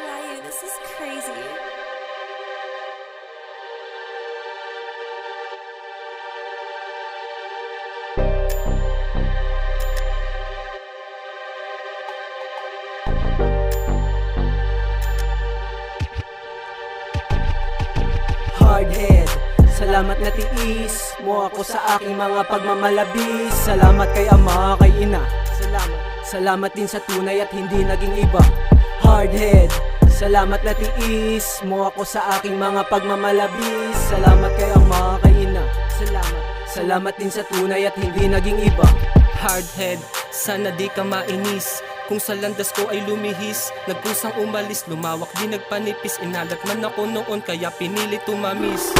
Ryu, this is crazy. Hardhead, salamat na tiis mo ako sa aking mga pagmamalabis. Salamat kay ama, kay ina. Salamat din sa tunay at hindi naging iba. Hardhead, salamat na tiis mo ako sa aking mga pagmamalabis. Salamat kay ama, kay ina. Salamat din sa tunay at hindi naging iba. Hardhead, sana di ka mainis. Kung sa landas ko ay lumihis, nagkusang umalis, lumawak di nagpanipis. Inalat man ako noon kaya pinili tumamis.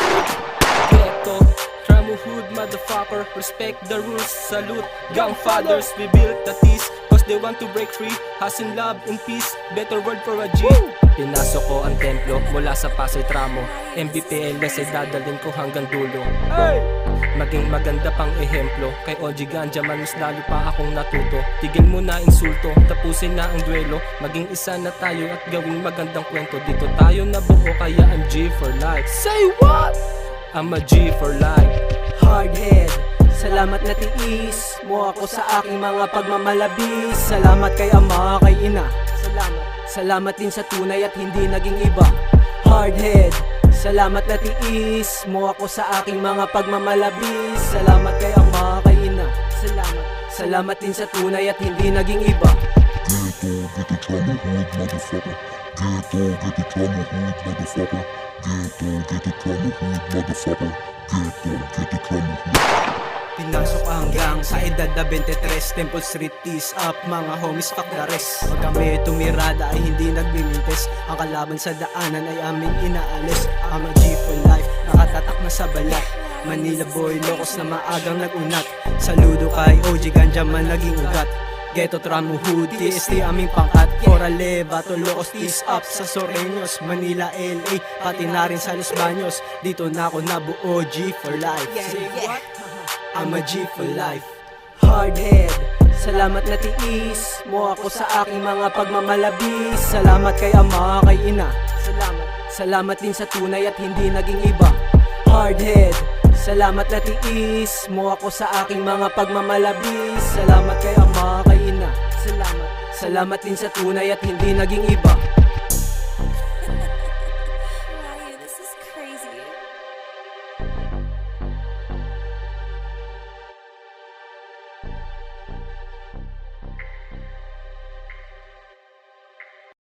Ghetto, Tramuhood, motherfucker, respect the rules, salute gang fathers, we built the tease. Cause they want to break free, hasin love and peace, better word for a G. Pinasok ko ang templo mula sa Pasay Tramo, MBPLS ay dadalhin ko hanggang dulo. Maging maganda pang ehemplo, kay OG Ganja man mas lalo pa akong natuto. Tigil mo na insulto, tapusin na ang duelo. Maging isa na tayo at gawing magandang kwento. Dito tayo nabuo kaya I'm G for life. Say what? I'm a G for life. Hardhead, salamat na tiis mo ako sa aking mga pagmamalabis. Salamat kay ama, kay ina. Salamat din sa tunay at hindi naging iba. Hardhead, salamat na tiis mo ako sa aking mga pagmamalabis. Salamat kay ama, kay ina. Salamat din sa tunay at hindi naging iba. Get the Tramuhood, motherfucker. Get the Tramuhood, motherfucker. Get the Tramuhood, motherfucker. Get the Tramuhood. Pinasok hanggang sa edad na 23, Temple Street tease up, mga homies fuck the rest. Pag kami tumirada ay hindi nagmimintes, ang kalaban sa daanan ay aming inaalis. I'm a G for life, nakatatak na sa balat. Manila boy, lokos na maagang nagunat. Saludo kay OG Ganja man naging ugat. Ghetto Tramuhood, TST aming pangkat. Corale, Bato, Locos, tease up sa Soreños, Manila, LA, pati na rin sa Los Baños. Dito na ako nabuo, G for life. I'm a G for life. Hardhead, salamat na tiis mo ako sa aking mga pagmamalabis. Salamat kay ama, kay ina. Salamat din sa tunay at hindi naging iba. Hardhead, salamat na tiis mo ako sa aking mga pagmamalabis. Salamat kay ama, kay ina. Salamat din sa tunay at hindi naging iba.